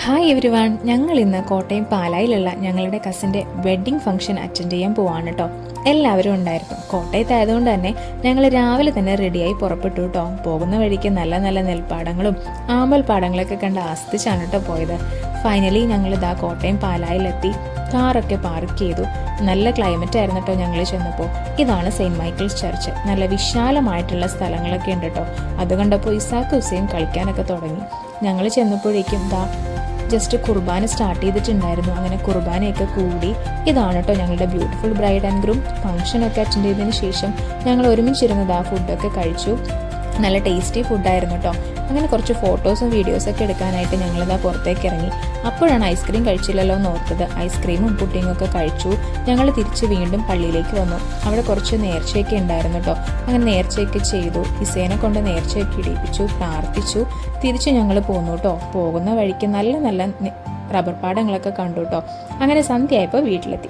Hi every one, ഞങ്ങൾ ഇന്ന് കോട്ടയം പാലായിലുള്ള ഞങ്ങളുടെ കസിൻ്റെ വെഡ്ഡിംഗ് ഫംഗ്ഷൻ അറ്റൻഡ് ചെയ്യാൻ പോവാണ് കേട്ടോ. എല്ലാവരും ഉണ്ടായിരുന്നു. കോട്ടയത്തായതുകൊണ്ട് തന്നെ ഞങ്ങൾ രാവിലെ തന്നെ റെഡിയായി പുറപ്പെട്ടു കേട്ടോ. പോകുന്ന വഴിക്ക് നല്ല നല്ല നെൽപ്പാടങ്ങളും ആമ്പൽ പാടങ്ങളൊക്കെ കണ്ട് ആസ്വദിച്ചാണ് കേട്ടോ പോയത്. ഫൈനലി ഞങ്ങൾ ഇതാ കോട്ടയം പാലായിലെത്തി. കാറൊക്കെ പാർക്ക് ചെയ്തു. നല്ല ക്ലൈമറ്റ് ആയിരുന്നു കേട്ടോ ഞങ്ങൾ ചെന്നപ്പോൾ. ഇതാണ് സെയിൻറ്റ് മൈക്കിൾസ് ചർച്ച്. നല്ല വിശാലമായിട്ടുള്ള സ്ഥലങ്ങളൊക്കെ ഉണ്ട് കേട്ടോ. അത് കണ്ടപ്പോൾ ഇസാക്ക് ഹുസൈൻ കളിക്കാനൊക്കെ തുടങ്ങി. ഞങ്ങൾ ചെന്നപ്പോഴേക്കും ജസ്റ്റ് കുർബാന സ്റ്റാർട്ട് ചെയ്തിട്ടുണ്ടായിരുന്നു. അങ്ങനെ കുർബാനയൊക്കെ കൂടി. ഇതാണ് കേട്ടോ ഞങ്ങളുടെ ബ്യൂട്ടിഫുൾ ബ്രൈഡ് ആൻഡ് ഗ്രൂം. ഫംഗ്ഷനൊക്കെ അറ്റൻഡ് ചെയ്തതിന് ശേഷം ഞങ്ങൾ ഒരുമിച്ചിരുന്നത് ഫുഡൊക്കെ കഴിച്ചു. നല്ല ടേസ്റ്റി ഫുഡായിരുന്നു കേട്ടോ. അങ്ങനെ കുറച്ച് ഫോട്ടോസും വീഡിയോസൊക്കെ എടുക്കാനായിട്ട് ഞങ്ങളിതാ പുറത്തേക്ക് ഇറങ്ങി. അപ്പോഴാണ് ഐസ്ക്രീം കഴിച്ചില്ലല്ലോ എന്ന് ഓർത്തത്. ഐസ്ക്രീമും പുഡിങ്ങൊക്കെ കഴിച്ചു. ഞങ്ങൾ തിരിച്ച് വീണ്ടും പള്ളിയിലേക്ക് വന്നു. അവിടെ കുറച്ച് നേർച്ചയൊക്കെ ഉണ്ടായിരുന്നു കേട്ടോ. അങ്ങനെ നേർച്ചയൊക്കെ ചെയ്തു. ഇസേനെ കൊണ്ട് നേർച്ചയൊക്കെ ഇടിപ്പിച്ചു, പ്രാർത്ഥിച്ചു. തിരിച്ച് ഞങ്ങൾ പോന്നു കേട്ടോ. പോകുന്ന വഴിക്ക് നല്ല നല്ല റബ്ബർ പാടങ്ങളൊക്കെ കണ്ടു കേട്ടോ. അങ്ങനെ സന്ധ്യയായപ്പോൾ വീട്ടിലെത്തി.